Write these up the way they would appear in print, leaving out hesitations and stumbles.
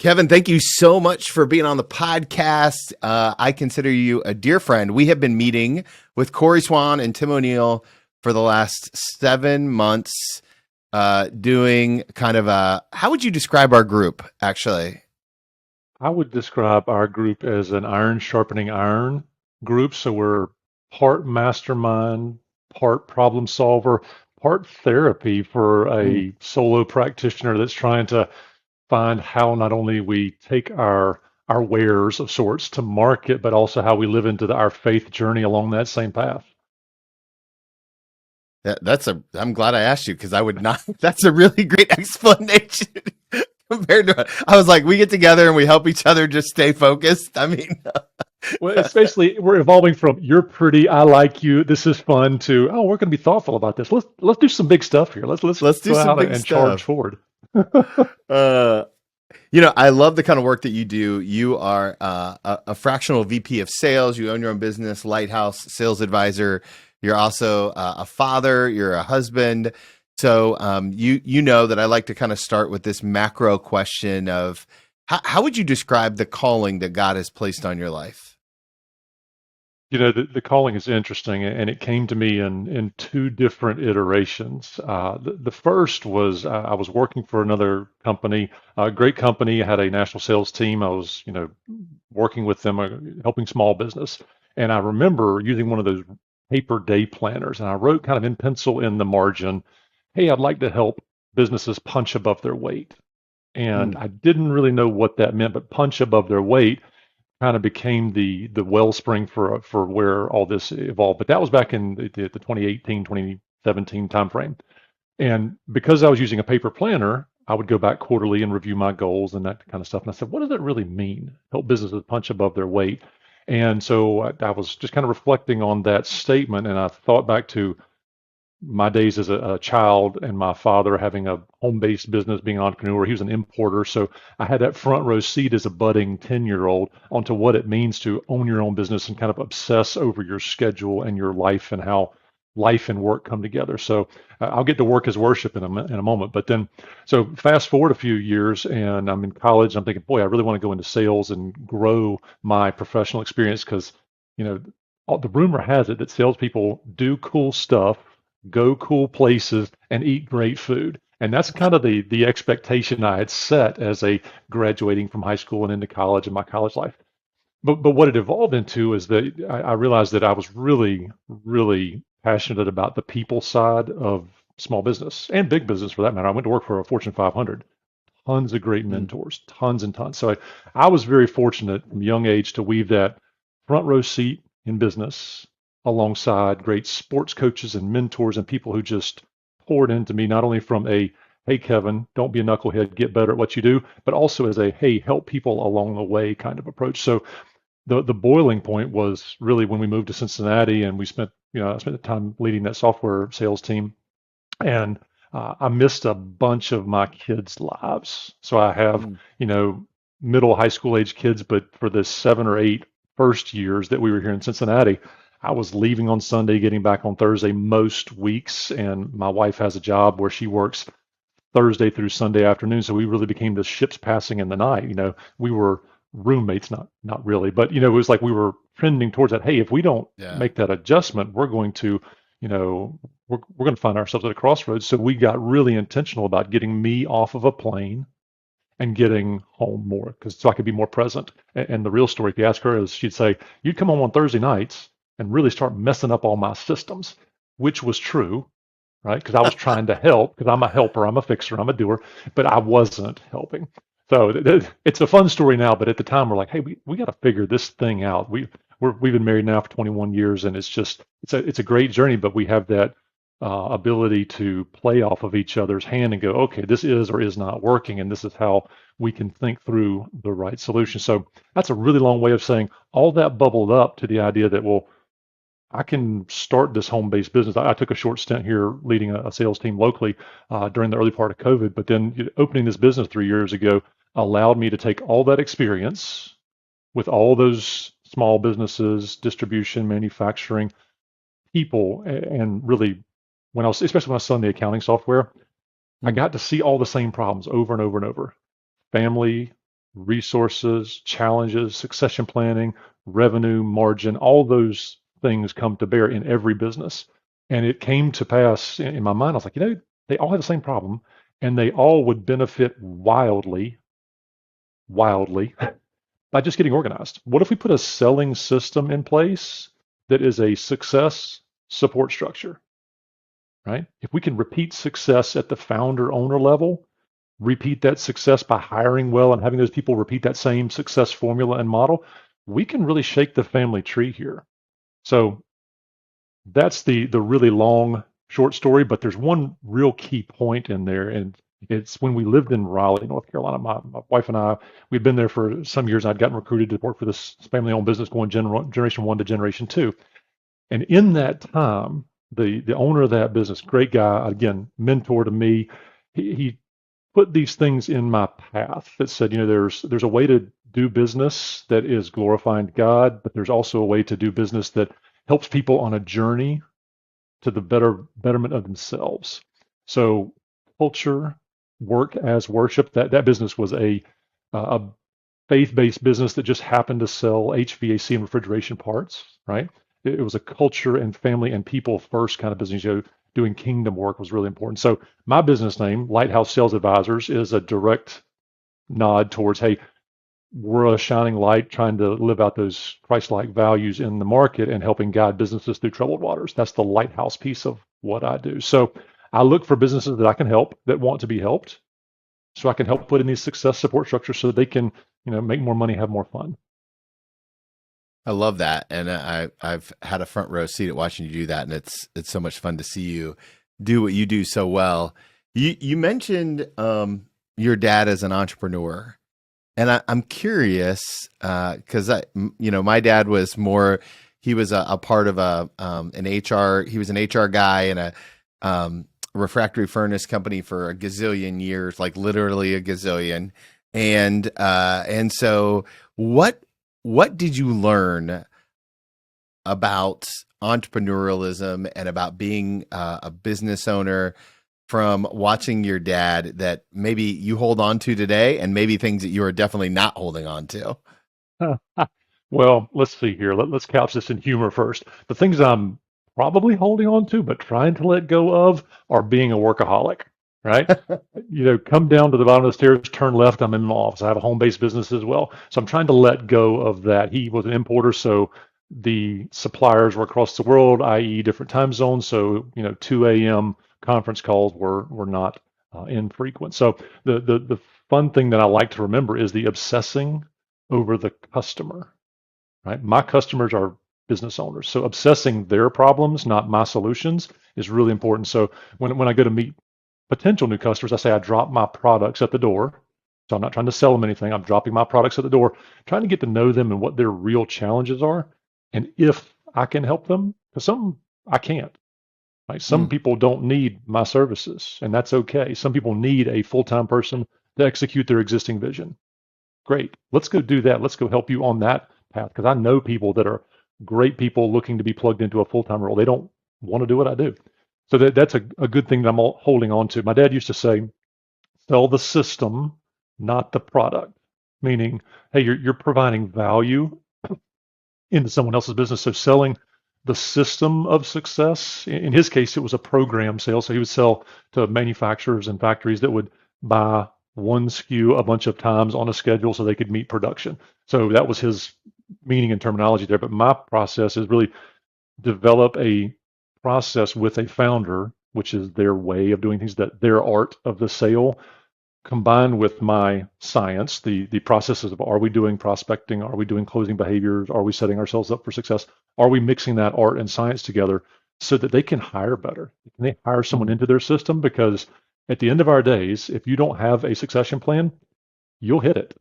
Kevin, thank you so much for being on the podcast. I consider you a dear friend. We have been meeting with Corey Swan and Tim O'Neill for the last 7 months, doing kind of how would you describe our group, actually? I would describe our group as an iron sharpening iron group. So we're part mastermind, part problem solver, part therapy for Mm. a solo practitioner that's trying to find how not only we take our wares of sorts to market, but also how we live into our faith journey along that same path. I'm glad I asked you because I would not, that's a really great explanation compared to, I was like, we get together and we help each other just stay focused. I mean, Well, it's basically we're evolving from "you're pretty, I like you, this is fun" to "oh, we're going to be thoughtful about this. Let's do some big stuff here. Let's let's do go some out big and charge stuff. forward." Uh, I love the kind of work that you do. You are a fractional VP of sales. You own your own business, Lighthouse Sales Advisor. You're also a father. You're a husband. So you know that I like to kind of start with this macro question of how would you describe the calling that God has placed on your life? The calling is interesting, and it came to me in two different iterations. The first was I was working for another company, a great company, had a national sales team. I was, working with them, helping small business. And I remember using one of those paper day planners, and I wrote kind of in pencil in the margin, "Hey, I'd like to help businesses punch above their weight." And Mm, I didn't really know what that meant, but punch above their weight kind of became the wellspring for where all this evolved. But that was back in the 2018, 2017 timeframe. And because I was using a paper planner, I would go back quarterly and review my goals and that kind of stuff. And I said, what does that really mean? Help businesses punch above their weight. And so I was just kind of reflecting on that statement, and I thought back to my days as a child and my father having a home-based business, being an entrepreneur. He was an importer, so I had that front row seat as a budding 10-year-old onto what it means to own your own business and kind of obsess over your schedule and your life and how life and work come together. So I'll get to work as worship in a moment. But then, so fast forward a few years, and I'm in college. I'm thinking, boy, I really want to go into sales and grow my professional experience because, you know, the rumor has it that salespeople do cool stuff, go cool places, and eat great food. And that's kind of the expectation I had set as a graduating from high school and into college and my college life. But what it evolved into is that I realized that I was really, really passionate about the people side of small business and big business for that matter. I went to work for a Fortune 500, tons of great mm. mentors, tons and tons. So I was very fortunate from a young age to weave that front row seat in business alongside great sports coaches and mentors and people who just poured into me, not only from a, "hey, Kevin, don't be a knucklehead, get better at what you do," but also as a, "hey, help people along the way" kind of approach. So the boiling point was really when we moved to Cincinnati and we spent, I spent the time leading that software sales team, and I missed a bunch of my kids' lives. So I have, Mm. middle high school age kids, but for the 7 or 8 first years that we were here in Cincinnati, I was leaving on Sunday, getting back on Thursday most weeks. And my wife has a job where she works Thursday through Sunday afternoon. So we really became the ships passing in the night. We were roommates, not really, but it was like we were trending towards that. Hey, if we don't Yeah. make that adjustment, we're going to, we're going to find ourselves at a crossroads. So we got really intentional about getting me off of a plane and getting home more because so I could be more present. And the real story, if you ask her, is she'd say, "You'd come home on Thursday nights and really start messing up all my systems," which was true, right? Because I was trying to help, because I'm a helper, I'm a fixer, I'm a doer, but I wasn't helping. So it's a fun story now, but at the time we're like, hey, we got to figure this thing out. We've been married now for 21 years, and it's a great journey, but we have that ability to play off of each other's hand and go, okay, this is or is not working, and this is how we can think through the right solution. So that's a really long way of saying all that bubbled up to the idea that, well, I can start this home-based business. I took a short stint here leading a sales team locally during the early part of COVID, but then opening this business 3 years ago allowed me to take all that experience with all those small businesses, distribution, manufacturing, people, and really, especially when I was selling the accounting software, I Mm. got to see all the same problems over and over and over. Family, resources, challenges, succession planning, revenue, margin, all those things come to bear in every business. And it came to pass in my mind, I was like, they all have the same problem and they all would benefit wildly by just getting organized. What if we put a selling system in place that is a success support structure, right? If we can repeat success at the founder owner level, repeat that success by hiring well and having those people repeat that same success formula and model, we can really shake the family tree here. So that's the really long short story, but there's one real key point in there, and it's when we lived in Raleigh, North Carolina. My wife and I, we'd been there for some years. I'd gotten recruited to work for this family-owned business, going generation one to generation two. And in that time, the owner of that business, great guy, again, mentor to me, he put these things in my path that said, there's a way to do business that is glorifying God, but there's also a way to do business that helps people on a journey to the betterment of themselves. So culture, work as worship. That business was a faith-based business that just happened to sell HVAC and refrigeration parts, right? It was a culture and family and people first kind of business. Doing kingdom work was really important. So my business name, Lighthouse Sales Advisors, is a direct nod towards, hey, we're a shining light trying to live out those Christ-like values in the market and helping guide businesses through troubled waters. That's the lighthouse piece of what I do. So I look for businesses that I can help, that want to be helped, so I can help put in these success support structures so that they can, make more money, have more fun. I love that, and I've had a front row seat at watching you do that, and it's so much fun to see you do what you do so well. You mentioned your dad as an entrepreneur, and I'm curious because my dad was more. He was a part of an HR. He was an HR guy in a refractory furnace company for a gazillion years, like literally a gazillion, and so what did you learn about entrepreneurialism and about being a business owner from watching your dad that maybe you hold on to today, and maybe things that you are definitely not holding on to? Well, let's see here. Let's couch this in humor first. The things I'm probably holding on to, but trying to let go of, are being a workaholic, right? Come down to the bottom of the stairs, turn left. I'm in my office. I have a home-based business as well. So I'm trying to let go of that. He was an importer, so the suppliers were across the world, i.e., different time zones. So, 2 a.m. conference calls were not infrequent. So the fun thing that I like to remember is the obsessing over the customer, right? My customers are business owners. So obsessing their problems, not my solutions, is really important. So when I go to meet potential new customers, I say I drop my products at the door. So I'm not trying to sell them anything. I'm dropping my products at the door, trying to get to know them and what their real challenges are. And if I can help them, because some I can't. Right? Some Mm. people don't need my services, and that's okay. Some people need a full-time person to execute their existing vision. Great. Let's go do that. Let's go help you on that path, because I know people that are great people looking to be plugged into a full-time role. They don't want to do what I do. So that's a good thing that I'm holding on to. My dad used to say, sell the system, not the product. Meaning, hey, you're providing value into someone else's business. So selling the system of success, in his case, it was a program sale. So he would sell to manufacturers and factories that would buy one SKU a bunch of times on a schedule so they could meet production. So that was his meaning and terminology there. But my process is really develop a process with a founder, which is their way of doing things, that their art of the sale, combined with my science, the processes of, are we doing prospecting? Are we doing closing behaviors? Are we setting ourselves up for success? Are we mixing that art and science together so that they can hire better? Can they hire someone Mm. into their system? Because at the end of our days, if you don't have a succession plan, you'll hit it.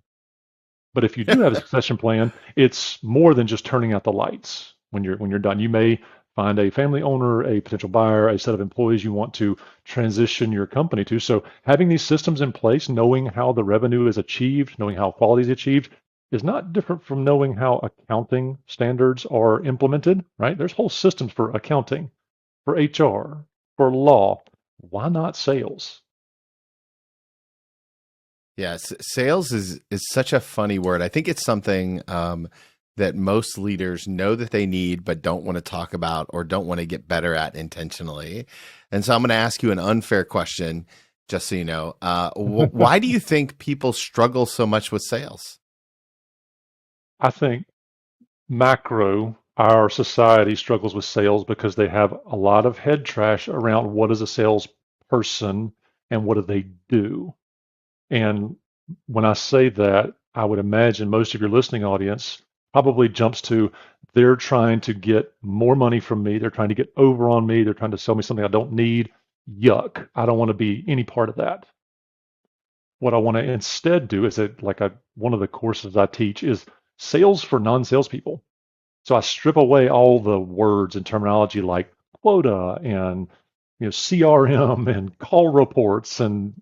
But if you do have a succession plan, it's more than just turning out the lights when you're done. You may find a family owner, a potential buyer, a set of employees you want to transition your company to. So having these systems in place, knowing how the revenue is achieved, knowing how quality is achieved, is not different from knowing how accounting standards are implemented, right? There's whole systems for accounting, for HR, for law. Why not sales? Yes, sales is such a funny word. I think it's something that most leaders know that they need, but don't want to talk about or don't want to get better at intentionally. And so I'm going to ask you an unfair question, just so you know. Why do you think people struggle so much with sales? I think macro, our society struggles with sales because they have a lot of head trash around what is a salesperson and what do they do. And when I say that, I would imagine most of your listening audience probably jumps to they're trying to get more money from me. They're trying to get over on me. They're trying to sell me something I don't need. Yuck. I don't want to be any part of that. What I want to instead do is that, one of the courses I teach is sales for non-salespeople. So I strip away all the words and terminology like quota and CRM and call reports and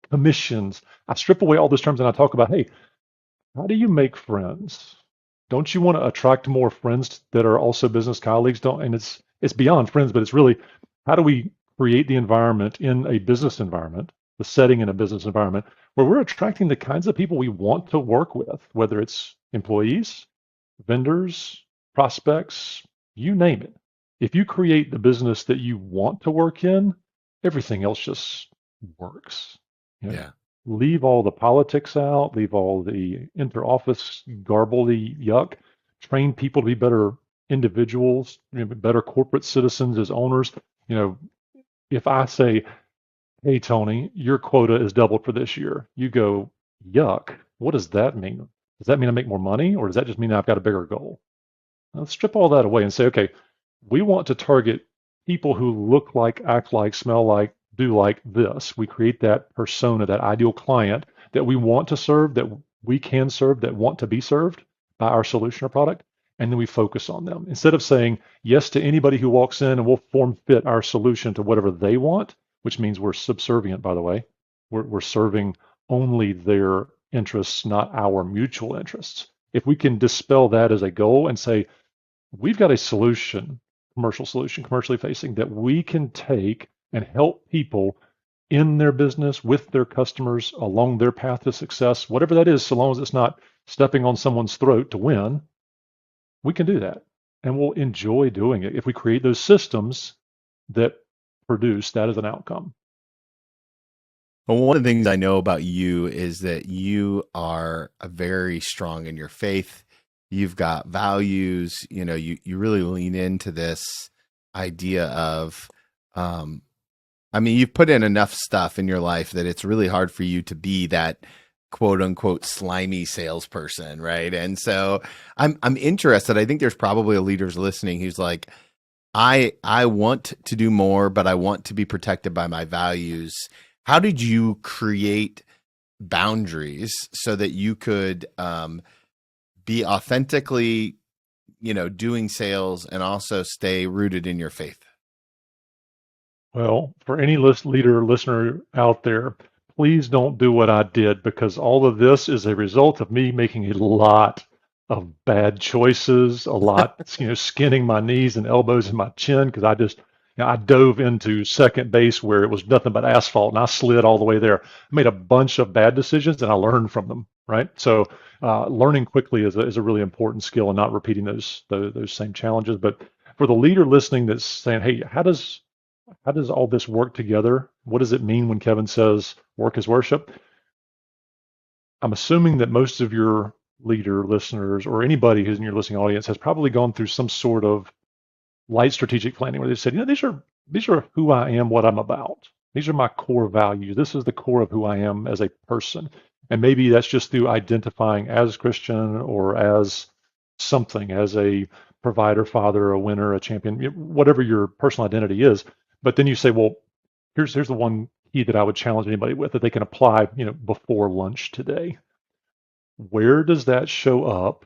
commissions. I strip away all those terms and I talk about, hey, how do you make friends? Don't you want to attract more friends that are also business colleagues? Don't, and it's beyond friends, but it's really how do we create the environment in a business environment, the setting in a business environment where we're attracting the kinds of people we want to work with, whether it's employees, vendors, prospects, you name it. If you create the business that you want to work in, everything else just works. You know, Yeah. leave all the politics out, leave all the inter-office garble, the yuck. Train people to be better individuals, better corporate citizens as owners. You know, if I say, "Hey Tony, your quota is doubled for this year," you go, "Yuck! What does that mean? Does that mean I make more money, or does that just mean I've got a bigger goal?" Let's strip all that away and say, okay, we want to target people who look like, act like, smell like, do like this. We create that persona, that ideal client that we want to serve, that we can serve, that want to be served by our solution or product. And then we focus on them. Instead of saying yes to anybody who walks in and we'll form fit our solution to whatever they want, which means we're subservient, by the way. We're serving only their interests, not our mutual interests. If we can dispel that as a goal and say, we've got a solution, commercial solution, commercially facing, that we can take and help people in their business with their customers along their path to success, whatever that is, so long as it's not stepping on someone's throat to win, we can do that. And we'll enjoy doing it if we create those systems that produce that as an outcome. Well, one of the things I know about you is that you are a very strong in your faith. You've got values, you really lean into this idea of, I mean, you've put in enough stuff in your life that it's really hard for you to be that quote unquote slimy salesperson, right? And so I'm interested. I think there's probably a leaders listening who's like, I want to do more, but I want to be protected by my values. How did you create boundaries so that you could be authentically, doing sales and also stay rooted in your faith? Well, for any listener out there, please don't do what I did because all of this is a result of me making a lot of bad choices, a lot, skinning my knees and elbows and my chin because I dove into second base where it was nothing but asphalt and I slid all the way there. I made a bunch of bad decisions and I learned from them, right? So learning quickly is a really important skill and not repeating those same challenges. But for the leader listening that's saying, hey, how does all this work together? What does it mean when Kevin says work is worship? I'm assuming that most of your leader listeners or anybody who's in your listening audience has probably gone through some sort of light strategic planning where they said, these are who I am, what I'm about. These are my core values. This is the core of who I am as a person. And maybe that's just through identifying as Christian or as something, as a provider, father, a winner, a champion, whatever your personal identity is. But then you say, well, here's the one key that I would challenge anybody with that they can apply, before lunch today. Where does that show up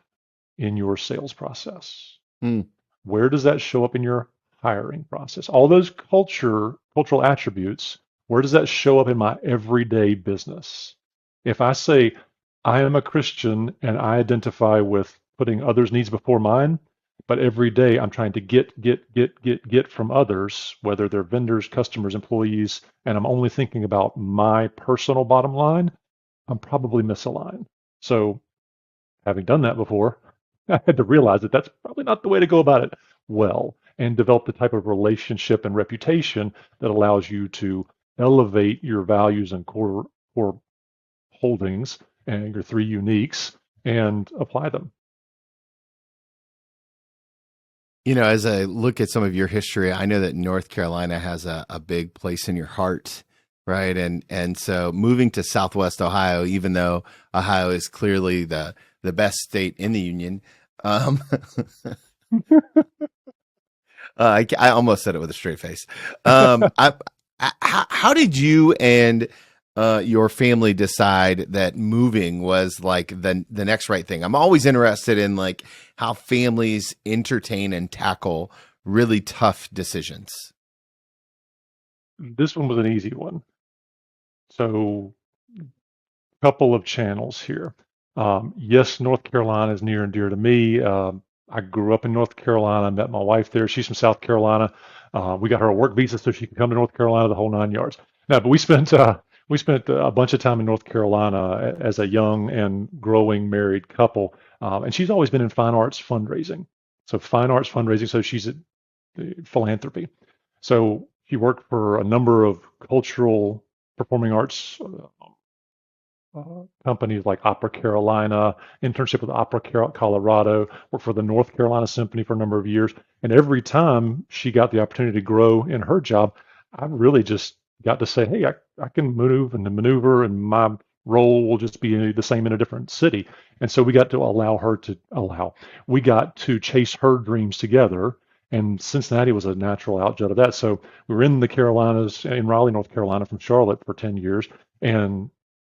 in your sales process? Hmm. Where does that show up in your hiring process? All those cultural attributes, where does that show up in my everyday business? If I say I am a Christian and I identify with putting others' needs before mine, but every day I'm trying to get from others, whether they're vendors, customers, employees, and I'm only thinking about my personal bottom line, I'm probably misaligned. So having done that before, I had to realize that that's probably not the way to go about it well, and develop the type of relationship and reputation that allows you to elevate your values and core holdings and your three uniques and apply them. As I look at some of your history, I know that North Carolina has a big place in your heart, right? And so moving to Southwest Ohio, even though Ohio is clearly the best state in the union, um, I almost said it with a straight face. How did you and your family decide that moving was like the next right thing? I'm always interested in like how families entertain and tackle really tough decisions. This one was an easy one. So, couple of channels here. Yes, North Carolina is near and dear to me. I grew up in North Carolina. I met my wife there. She's from South Carolina. We got her a work visa so she could come to North Carolina, the whole 9 yards. No, but we spent a bunch of time in North Carolina as a young and growing married couple. And she's always been in fine arts fundraising. So fine arts fundraising. So she's at philanthropy. So she worked for a number of cultural performing arts companies like Opera Carolina, internship with Opera Colorado, worked for the North Carolina Symphony for a number of years. And every time she got the opportunity to grow in her job, I really just got to say, hey, I can move and maneuver, and my role will just be the same in a different city. And so we got to we got to chase her dreams together. And Cincinnati was a natural outjet of that. So we were in the Carolinas, in Raleigh, North Carolina, from Charlotte for 10 years. And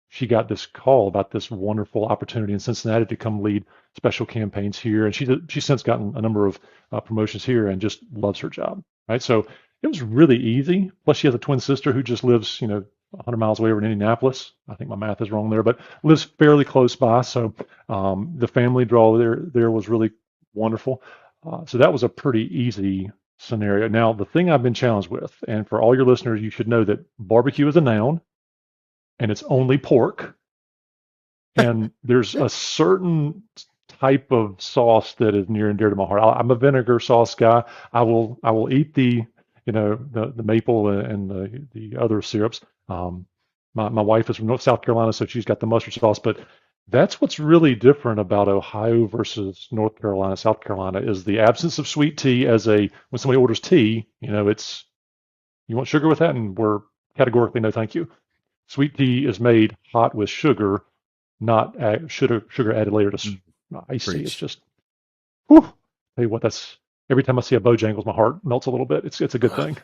she got this call about this wonderful opportunity in Cincinnati to come lead special campaigns here, and she's since gotten a number of promotions here and just loves her job. Right, so it was really easy. Plus, she has a twin sister who just lives, 100 miles away over in Indianapolis. I think my math is wrong there, but lives fairly close by. So the family draw there was really wonderful. So that was a pretty easy scenario. Now, the thing I've been challenged with, and for all your listeners, you should know that barbecue is a noun and it's only pork. And there's a certain type of sauce that is near and dear to my heart. I'm a vinegar sauce guy. I will eat the maple and the other syrups. My wife is from South Carolina, so she's got the mustard sauce. But that's what's really different about Ohio versus North Carolina, South Carolina, is the absence of sweet tea. When somebody orders tea, it's, you want sugar with that, and we're categorically no, thank you. Sweet tea is made hot with sugar, not sugar added later to iced tea. It's Preach. just, whew. Tell you what, that's every time I see a Bojangles, my heart melts a little bit. It's a good thing.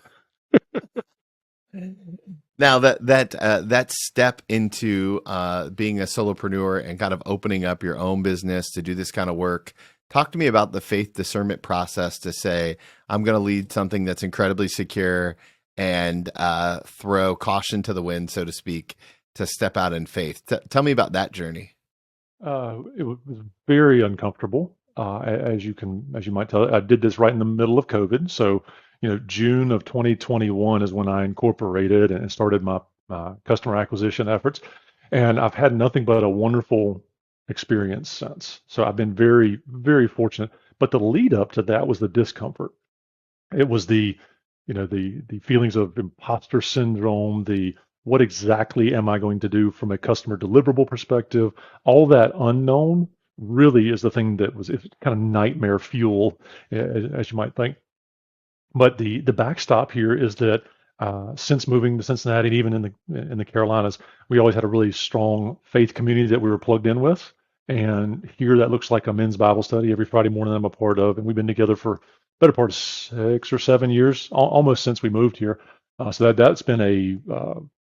Now that step into being a solopreneur and kind of opening up your own business to do this kind of work, talk to me about the faith discernment process to say, I'm going to lead something that's incredibly secure and throw caution to the wind, so to speak, to step out in faith. Tell me about that journey. It was very uncomfortable, as you might tell. I did this right in the middle of COVID, so June of 2021 is when I incorporated and started my customer acquisition efforts, and I've had nothing but a wonderful experience since. So I've been very, very fortunate. But the lead up to that was the discomfort. It was the feelings of imposter syndrome, the what exactly am I going to do from a customer deliverable perspective? All that unknown really is the thing that was kind of nightmare fuel, as you might think. But the backstop here is that since moving to Cincinnati and even in the Carolinas, we always had a really strong faith community that we were plugged in with. And here that looks like a men's Bible study every Friday morning I'm a part of, and we've been together for better part of 6 or 7 years, almost since we moved here. So that's been a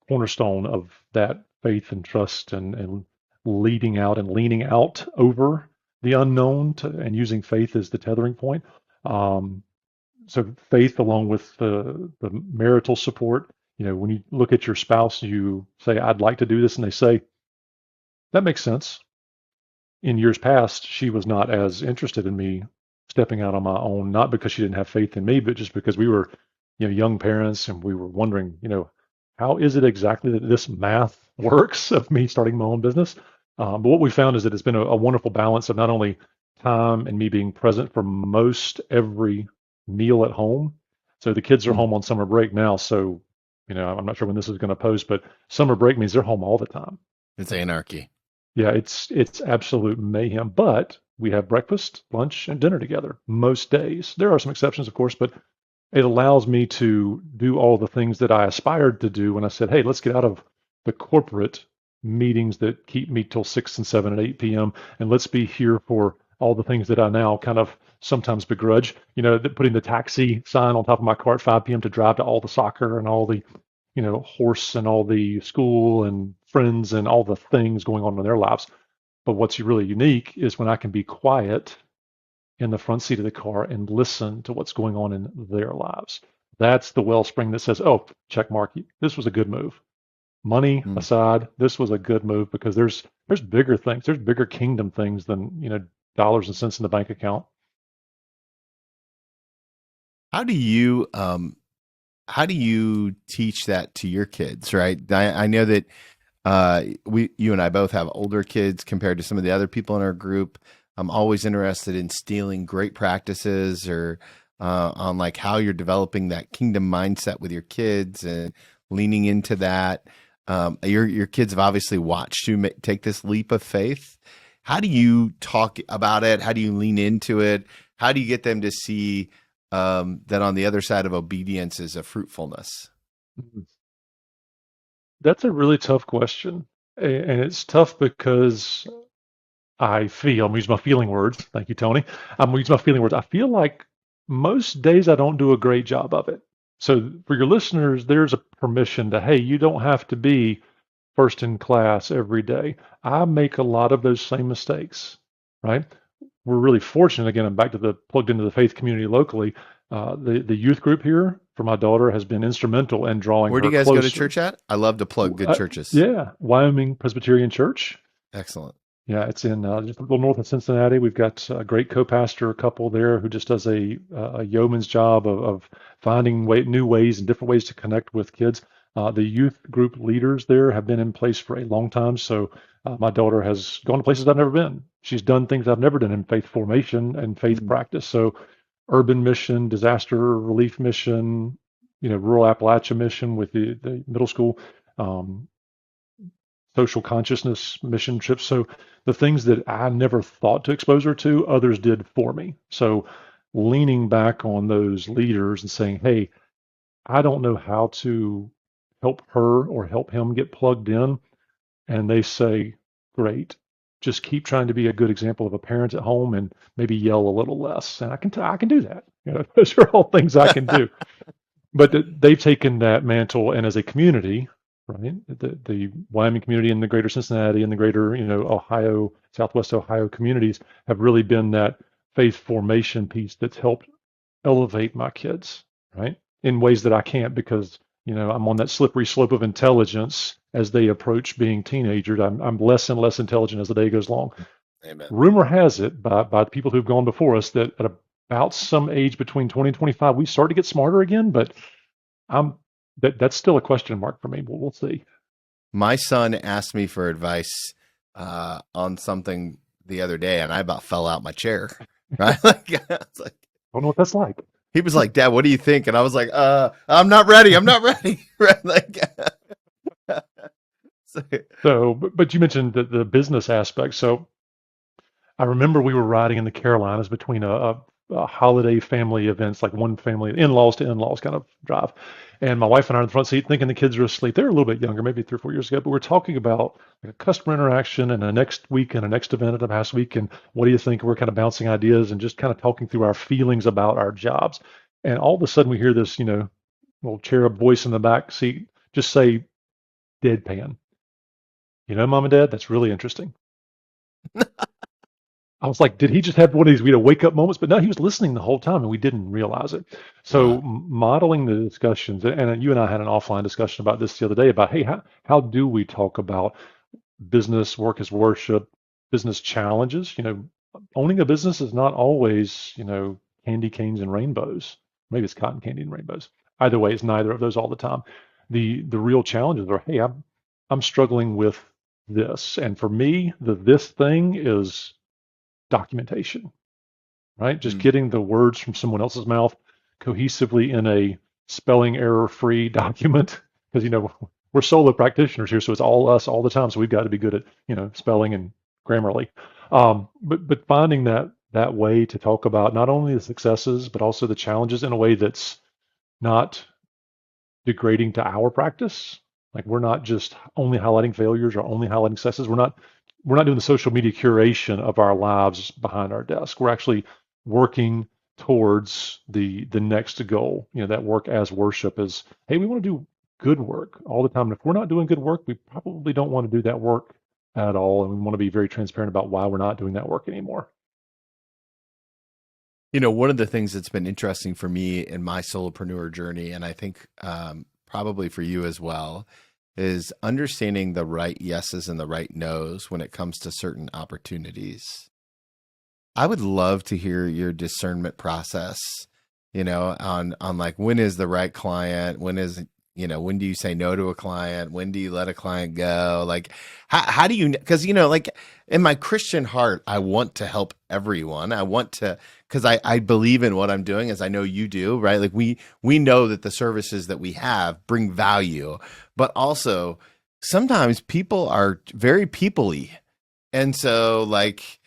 cornerstone of that faith and trust and leading out and leaning out over the unknown and using faith as the tethering point. So faith along with the marital support. When you look at your spouse, you say, I'd like to do this, and they say, that makes sense. In years past, she was not as interested in me stepping out on my own, not because she didn't have faith in me, but just because we were, young parents, and we were wondering, how is it exactly that this math works of me starting my own business? But what we found is that it's been a wonderful balance of not only time and me being present for most every meal at home. So the kids are Mm. home on summer break now. So, I'm not sure when this is going to post, but summer break means they're home all the time. It's anarchy. Yeah, it's absolute mayhem. But we have breakfast, lunch, and dinner together most days. There are some exceptions, of course, but it allows me to do all the things that I aspired to do when I said, hey, let's get out of the corporate meetings that keep me till 6 and 7 and 8 p.m. and let's be here for all the things that I now kind of sometimes begrudge. Putting the taxi sign on top of my car at 5 p.m. to drive to all the soccer and all the, horse and all the school and friends and all the things going on in their lives. But what's really unique is when I can be quiet in the front seat of the car and listen to what's going on in their lives. That's the wellspring that says, oh, check mark, this was a good move. Money Mm. aside, this was a good move because there's bigger things, there's bigger kingdom things than, dollars and cents in the bank account. How do you how do you teach that to your kids, right? I know that you and I both have older kids compared to some of the other people in our group. I'm always interested in stealing great practices or on like how you're developing that kingdom mindset with your kids and leaning into that. Your kids have obviously watched you take this leap of faith. How do you talk about it? How do you lean into it? How do you get them to see that on the other side of obedience is a fruitfulness? That's a really tough question. And it's tough because I'm gonna use my feeling words. Thank you, Tony. I'm gonna use my feeling words. I feel like most days I don't do a great job of it. So for your listeners, there's a permission to, hey, you don't have to be first in class every day. I make a lot of those same mistakes, right? We're really fortunate. Again, I'm back to the plugged into the faith community locally. The youth group here for my daughter has been instrumental in drawing Where do her you guys go to closer. church at? I love to plug good churches. Yeah, Wyoming Presbyterian Church. Excellent. Yeah, it's in just a little north of Cincinnati. We've got a great co-pastor couple there who just does a yeoman's job of finding new ways and different ways to connect with kids. The youth group leaders there have been in place for a long time, so my daughter has gone to places I've never been. She's done things I've never done in faith formation and faith Mm. practice. So, urban mission, disaster relief mission, rural Appalachia mission with the middle school. Um, Social consciousness mission trips. So the things that I never thought to expose her to, others did for me. So leaning back on those leaders and saying, hey, I don't know how to help her or help him get plugged in. And they say, great. Just keep trying to be a good example of a parent at home and maybe yell a little less. And I can do that. Those are all things I can do. But they've taken that mantle, and as a community, right, the Wyoming community and the greater Cincinnati and the greater, Ohio, Southwest Ohio communities have really been that faith formation piece that's helped elevate my kids, right, in ways that I can't because, I'm on that slippery slope of intelligence as they approach being teenagers. I'm less and less intelligent as the day goes along. Amen. Rumor has it by the people who've gone before us that at about some age between 20 and 25, we start to get smarter again, but I'm that's still a question mark for me, but we'll see. My son asked me for advice on something the other day, and I about fell out my chair. Right? Like, it's like I don't know what that's like. he was like, "Dad, what do you think?" And I was like, I'm not ready. I'm not ready." Right? Like, so, So, but you mentioned the business aspect. So I remember we were riding in the Carolinas between a holiday family events, like one family, in-laws to in-laws kind of drive. And my wife and I are in the front seat thinking the kids are asleep. They were a little bit younger, maybe 3 or 4 years ago, but we're talking about like a customer interaction and a next week and a next event at the past week. And what do you think? We're kind of bouncing ideas and just kind of talking through our feelings about our jobs. And all of a sudden we hear this, little cherub voice in the back seat just say, deadpan. Mom and Dad, that's really interesting. I was like, did he just have one of these wake up moments? But no, he was listening the whole time and we didn't realize it. So wow. modeling the discussions, and you and I had an offline discussion about this the other day about, hey, how do we talk about business, work as worship, business challenges? Owning a business is not always, candy canes and rainbows. Maybe it's cotton candy and rainbows. Either way, it's neither of those all the time. The real challenges are, hey, I'm struggling with this, and for me, this thing is documentation, right? Just Mm. getting the words from someone else's mouth cohesively in a spelling error-free document, because we're solo practitioners here, so it's all us all the time. So we've got to be good at spelling and Grammarly. But finding that way to talk about not only the successes but also the challenges in a way that's not degrading to our practice. Like we're not just only highlighting failures or only highlighting successes. We're not doing the social media curation of our lives behind our desk. We're actually working towards the next goal. That work as worship is, hey, we want to do good work all the time. And if we're not doing good work, we probably don't want to do that work at all. And we want to be very transparent about why we're not doing that work anymore. One of the things that's been interesting for me in my solopreneur journey, and I think probably for you as well, is understanding the right yeses and the right nos when it comes to certain opportunities. I would love to hear your discernment process, on like when is the right client, when do you say no to a client, when do you let a client go? Like, how do you? Because like in my Christian heart, I want to help everyone. I want to, because I believe in what I'm doing, as I know you do, right? Like we know that the services that we have bring value, but also sometimes people are very people-y, and so like,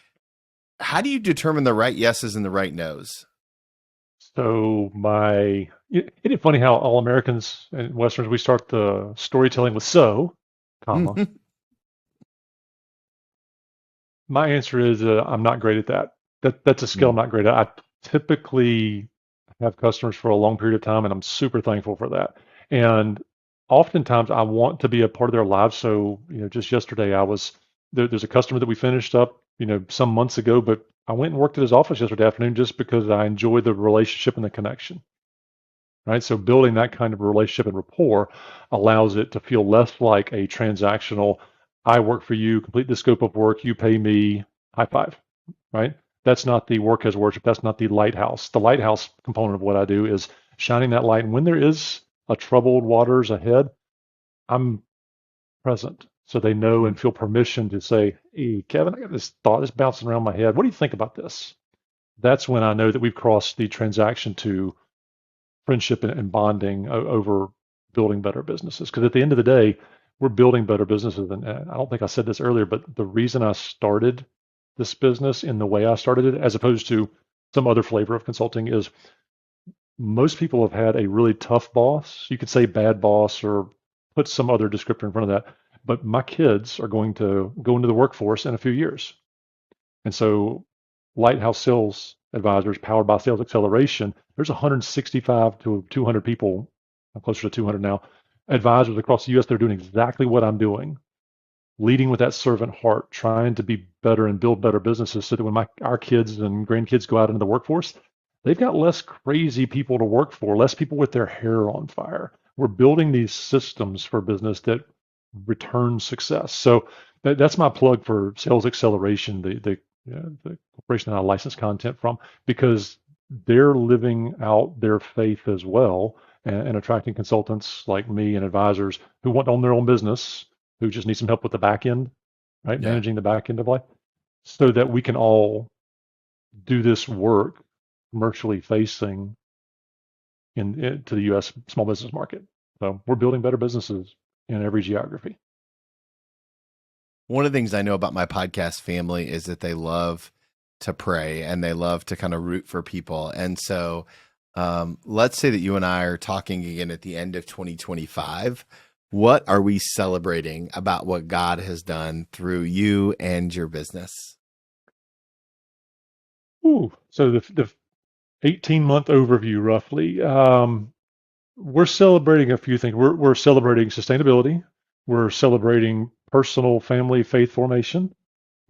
how do you determine the right yeses and the right nos? So isn't it funny how all Americans and Westerners, we start the storytelling with so, comma. My answer is I'm not great at that. That's a skill I'm not great at. I typically have customers for a long period of time, and I'm super thankful for that. And oftentimes I want to be a part of their lives. So, just yesterday there's a customer that we finished up, some months ago, but I went and worked at his office yesterday afternoon just because I enjoy the relationship and the connection, right? So building that kind of relationship and rapport allows it to feel less like a transactional, I work for you, complete the scope of work, you pay me, high five, right? That's not the work as worship. That's not the lighthouse. The lighthouse component of what I do is shining that light. And when there is a troubled waters ahead, I'm present. So they know and feel permission to say, hey, Kevin, I got this thought that's bouncing around my head. What do you think about this? That's when I know that we've crossed the transaction to friendship and bonding over building better businesses. Because at the end of the day, we're building better businesses. And I don't think I said this earlier, but the reason I started this business in the way I started it, as opposed to some other flavor of consulting, is most people have had a really tough boss. You could say bad boss or put some other descriptor in front of that. But my kids are going to go into the workforce in a few years. And so Lighthouse Sales Advisors, powered by Sales Acceleration, there's 165 to 200 people, I'm closer to 200 now, advisors across the US that are doing exactly what I'm doing, leading with that servant heart, trying to be better and build better businesses so that when our kids and grandkids go out into the workforce, they've got less crazy people to work for, less people with their hair on fire. We're building these systems for business that return success. So that's my plug for Sales Acceleration, the corporation that I license content from, because they're living out their faith as well and attracting consultants like me and advisors who want to own their own business, who just need some help with the back end, right? Yeah. Managing the back end of life, so that we can all do this work commercially facing to the U.S. small business market. So we're building better businesses in every geography. One of the things I know about my podcast family is that they love to pray and they love to kind of root for people. And so let's say that you and I are talking again at the end of 2025. What are we celebrating about what God has done through you and your business? Ooh, so the 18-month overview, roughly. We're celebrating a few things. We're celebrating sustainability. We're celebrating personal family faith formation.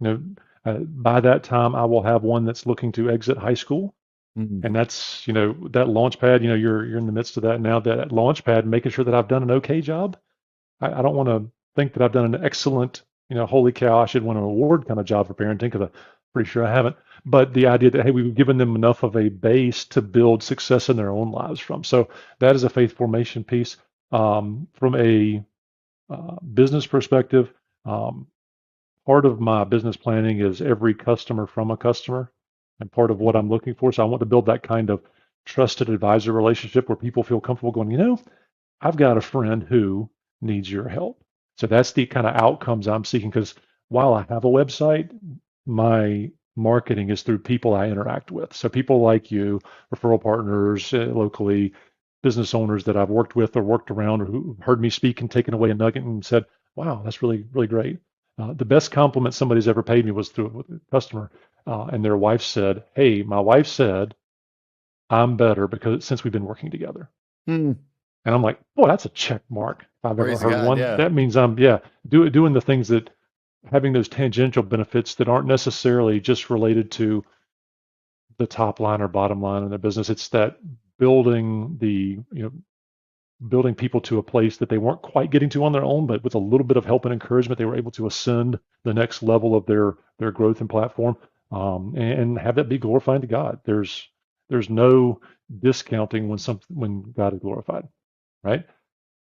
By that time, I will have one that's looking to exit high school, and that's that launch pad. You're in the midst of that now. That launch pad, making sure that I've done an okay job. I don't want to think that I've done an excellent, holy cow, I should win an award kind of job for parenting, because I'm pretty sure I haven't. But the idea that, hey, we've given them enough of a base to build success in their own lives from. So that is a faith formation piece. From a business perspective, um, part of my business planning is every customer from a customer, and part of what Mm. I'm looking for. So I want to build that kind of trusted advisor relationship where people feel comfortable going, I've got a friend who needs your help. So that's the kind of outcomes I'm seeking because while I have a website, my marketing is through people I interact with. So people like you, referral partners, locally, business owners that I've worked with or worked around or who heard me speak and taken away a nugget and said, wow, that's really, really great. The best compliment somebody's ever paid me was through a customer, and their wife said, hey, my wife said, I'm better because since we've been working together. Hmm. And I'm like, boy, that's a check mark if I've ever Praise heard God. one. Yeah. That means I'm, yeah, doing the things that having those tangential benefits that aren't necessarily just related to the top line or bottom line in their business. It's that building the, building people to a place that they weren't quite getting to on their own, but with a little bit of help and encouragement, they were able to ascend the next level of their growth and platform, and have that be glorifying to God. There's no discounting when God is glorified, right?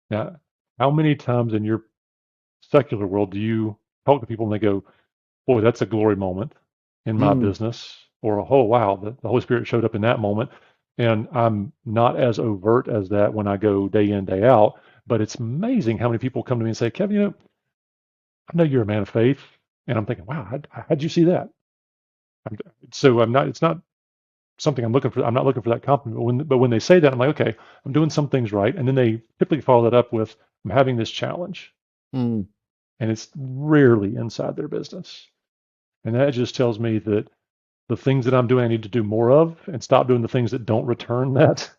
Now, how many times in your secular world do you talk to people and they go, boy, that's a glory moment in my Hmm. business, or oh, wow, the Holy Spirit showed up in that moment. And I'm not as overt as that when I go day in, day out, but it's amazing how many people come to me and say, Kevin, I know you're a man of faith. And I'm thinking, wow, how'd you see that? I'm, so I'm not, it's not something I'm looking for. I'm not looking for that compliment. But when they say that, I'm like, okay, I'm doing some things right. And then they typically follow that up with, I'm having this challenge. Hmm. And it's rarely inside their business. And that just tells me that the things that I'm doing, I need to do more of and stop doing the things that don't return that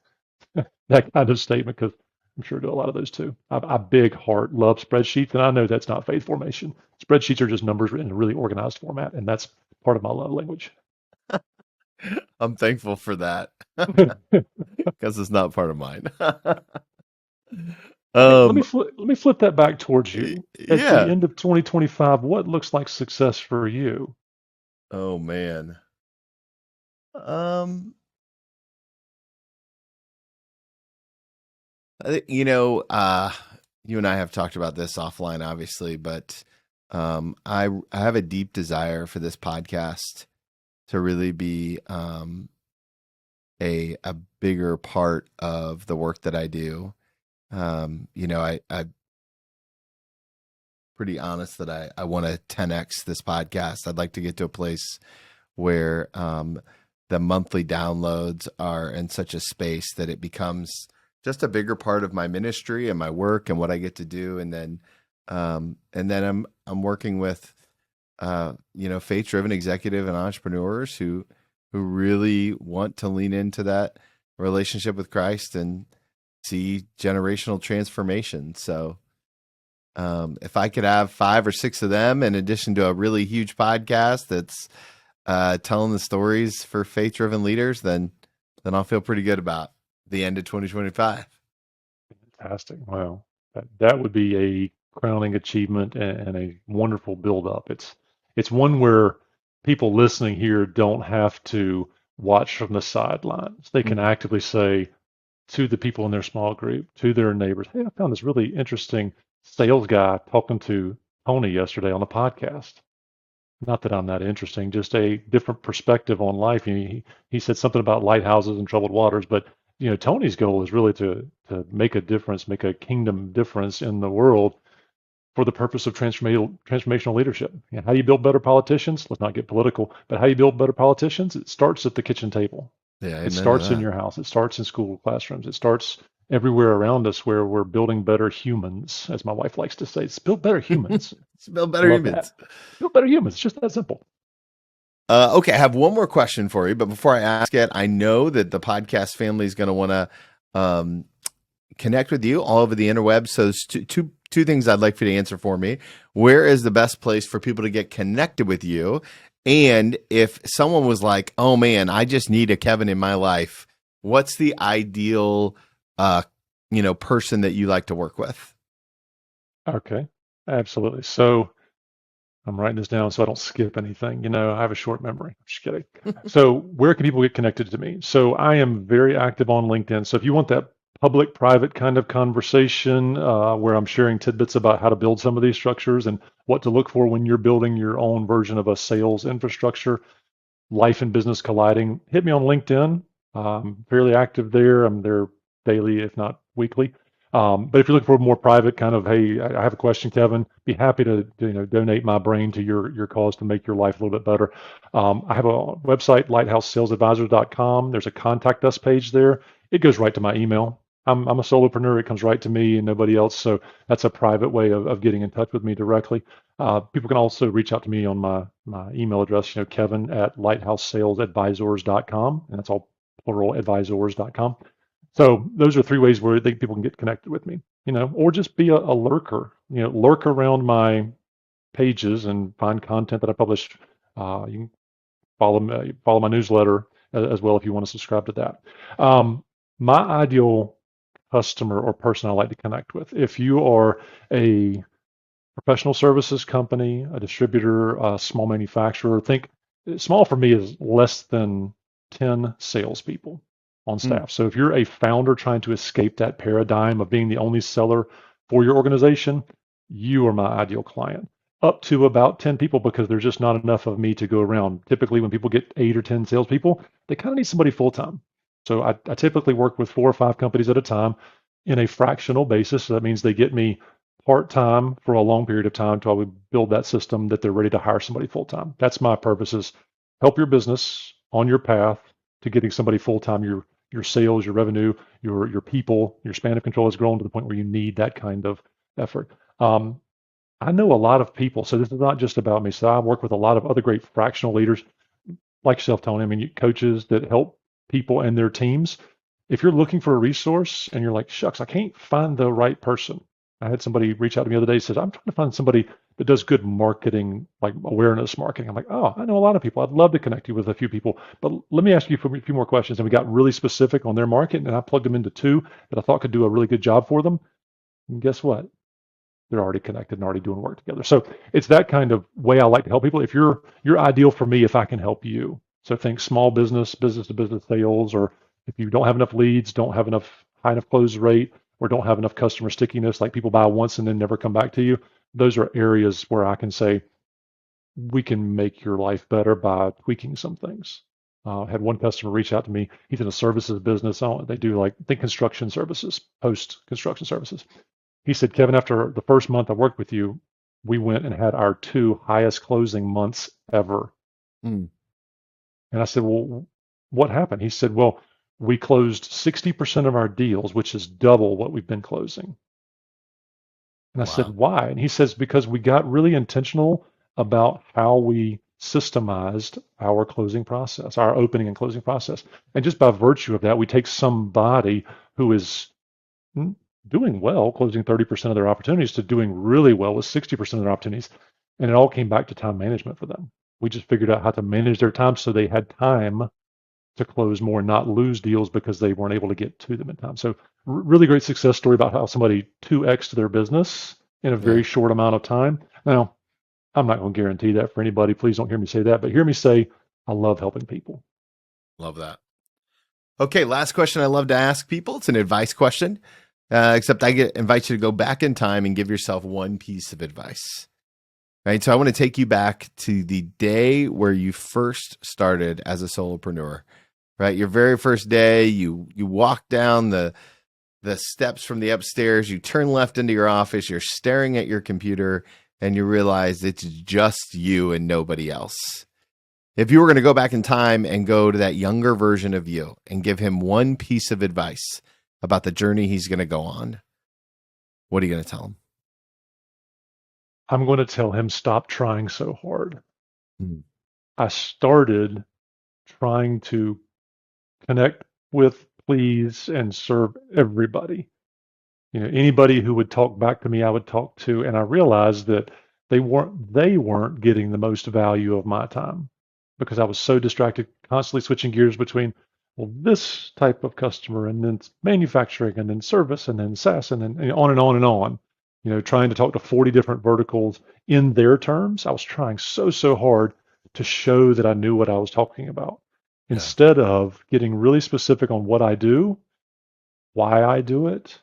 kind of statement because I'm sure I do a lot of those too. I big heart love spreadsheets, and I know that's not faith formation. Spreadsheets are just numbers written in a really organized format, and that's part of my love language. I'm thankful for that because it's not part of mine. Let me um, let me flip that back towards you. At the yeah. end of 2025, what looks like success for you? Oh man. Um, I think, you and I have talked about this offline, obviously, but I have a deep desire for this podcast to really be a bigger part of the work that I do. I'm pretty honest that I want to 10x this podcast. I'd like to get to a place where the monthly downloads are in such a space that it becomes just a bigger part of my ministry and my work and what I get to do. And then I'm working with faith driven executive and entrepreneurs who really want to lean into that relationship with Christ and see generational transformation. So if I could have 5 or 6 of them in addition to a really huge podcast that's telling the stories for faith-driven leaders, then I'll feel pretty good about the end of 2025. Fantastic. Wow. That would be a crowning achievement and a wonderful build up. It's one where people listening here don't have to watch from the sidelines. They can Mm. actively say to the people in their small group, to their neighbors, hey, I found this really interesting sales guy talking to Tony yesterday on the podcast. Not that I'm that interesting, just a different perspective on life. He said something about lighthouses and troubled waters, but Tony's goal is really to make a difference, make a kingdom difference in the world for the purpose of transformational leadership. How do you build better politicians? Let's not get political, but how do you build better politicians? It starts at the kitchen table. Yeah, It amen to starts in that. your house. It starts in school classrooms. It starts everywhere around us where we're building better humans, as my wife likes to say. It's build better humans. Spell I better love that. humans. Build better humans. It's just that simple. Okay, I have one more question for you, but before I ask it, I know that the podcast family is going to want to um, connect with you all over the interwebs. So, there's two things I'd like for you to answer for me. Where is the best place for people to get connected with you? And if someone was like, "Oh man, I just need a Kevin in my life," what's the ideal, person that you like to work with? Okay, absolutely. So I'm writing this down so I don't skip anything. I have a short memory. I'm just kidding. So where can people get connected to me? So I am very active on LinkedIn. So if you want that public-private kind of conversation where I'm sharing tidbits about how to build some of these structures and what to look for when you're building your own version of a sales infrastructure. Life and business colliding. Hit me on LinkedIn. Fairly active there. I'm there daily, if not weekly. But if you're looking for more private kind of, hey, I have a question, Kevin, be happy to donate my brain to your cause to make your life a little bit better. I have a website, lighthouseSalesAdvisor.com. There's a contact us page there. It goes right to my email. I'm a solopreneur. It comes right to me and nobody else. So that's a private way of getting in touch with me directly. People can also reach out to me on my email address, Kevin at lighthouseSalesAdvisors.com, and that's all plural, advisors.com. So those are three ways where I think people can get connected with me, or just be a lurker, lurk around my pages and find content that I publish. You can follow my newsletter as well if you want to subscribe to that. My ideal customer or person I like to connect with, if you are a professional services company, a distributor, a small manufacturer. Think small for me is less than 10 salespeople on Mm, staff. So if you're a founder trying to escape that paradigm of being the only seller for your organization, you are my ideal client. Up to about 10 people because there's just not enough of me to go around. Typically, when people get 8 or 10 salespeople, they kind of need somebody full time. So I typically work with 4 or 5 companies at a time in a fractional basis. So that means they get me part-time for a long period of time until we build that system that they're ready to hire somebody full-time. That's my purpose, is help your business on your path to getting somebody full-time. Your sales, your revenue, your people, your span of control has grown to the point where you need that kind of effort. I know a lot of people, so this is not just about me. So I work with a lot of other great fractional leaders like yourself, Tony. I mean, coaches that help people and their teams. If you're looking for a resource and you're like, shucks, I can't find the right person. I had somebody reach out to me the other day, says, I'm trying to find somebody that does good marketing, like awareness marketing. I'm like, oh, I know a lot of people. I'd love to connect you with a few people. But let me ask you a few more questions. And we got really specific on their market, and I plugged them into 2 that I thought could do a really good job for them. And guess what? They're already connected and already doing work together. So it's that kind of way I like to help people. If you're ideal for me, if I can help you. So think small business, business to business sales, or if you don't have enough leads, don't have enough high enough close rate, or don't have enough customer stickiness, like people buy once and then never come back to you. Those are areas where I can say we can make your life better by tweaking some things. I had one customer reach out to me. He's in a services business. They do think construction services, post construction services. He said, Kevin, after the first month I worked with you, we went and had our 2 highest closing months ever. mm. And I said, well, what happened? He said, well, we closed 60% of our deals, which is double what we've been closing. And I said, Wow. why? And he says, because we got really intentional about how we systemized our closing process, our opening and closing process. And just by virtue of that, we take somebody who is doing well, closing 30% of their opportunities, to doing really well with 60% of their opportunities. And it all came back to time management for them. We just figured out how to manage their time so they had time to close more and not lose deals because they weren't able to get to them in time. So really great success story about how somebody 2x'd their business in a very Yeah. short amount of time. Now, I'm not going to guarantee that for anybody. Please don't hear me say that, but hear me say I love helping people. Love that. Okay. Last question I love to ask people. It's an advice question, except invite you to go back in time and give yourself one piece of advice. Right. So I want to take you back to the day where you first started as a solopreneur, right? Your very first day, you walk down the steps from the upstairs, you turn left into your office, you're staring at your computer, and you realize it's just you and nobody else. If you were going to go back in time and go to that younger version of you and give him one piece of advice about the journey he's going to go on, what are you going to tell him? I'm going to tell him stop trying so hard. Hmm. I started trying to connect with, please, and serve everybody. Anybody who would talk back to me, I would talk to, and I realized that they weren't getting the most value of my time because I was so distracted, constantly switching gears between, well, this type of customer, and then manufacturing, and then service, and then SaaS, and then on and on and on. Trying to talk to 40 different verticals in their terms. I was trying so hard to show that I knew what I was talking about. Yeah. Instead of getting really specific on what I do, why I do it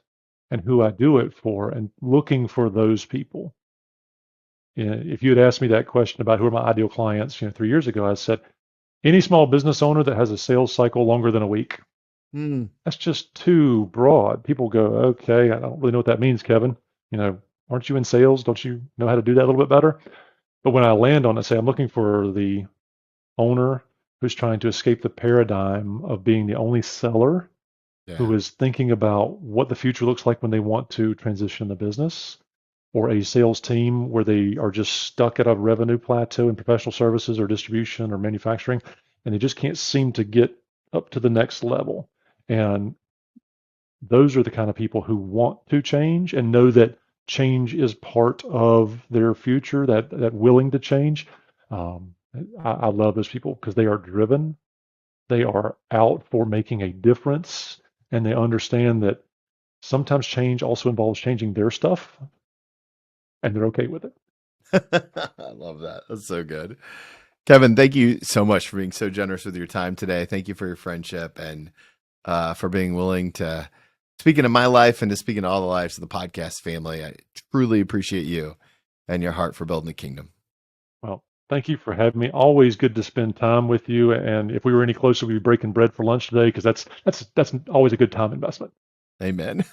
and who I do it for, and looking for those people. If you had asked me that question about who are my ideal clients, 3 years ago, I said any small business owner that has a sales cycle longer than a week. Mm, That's just too broad. People go, okay, I don't really know what that means, Kevin. Aren't you in sales? Don't you know how to do that a little bit better? But when I land on it, say I'm looking for the owner who's trying to escape the paradigm of being the only seller, yeah. who is thinking about what the future looks like when they want to transition the business, or a sales team where they are just stuck at a revenue plateau in professional services or distribution or manufacturing, and they just can't seem to get up to the next level. And those are the kind of people who want to change and know that change is part of their future, that willing to change. Um, I love those people because they are driven. They are out for making a difference, and they understand that sometimes change also involves changing their stuff, and they're okay with it. I love that. That's so good. Kevin, thank you so much for being so generous with your time today. Thank you for your friendship and for being willing to speak into my life and to speak into all the lives of the podcast family. I truly appreciate you and your heart for building the kingdom. Well, thank you for having me. Always good to spend time with you. And if we were any closer, we'd be breaking bread for lunch today because that's always a good time investment. Amen.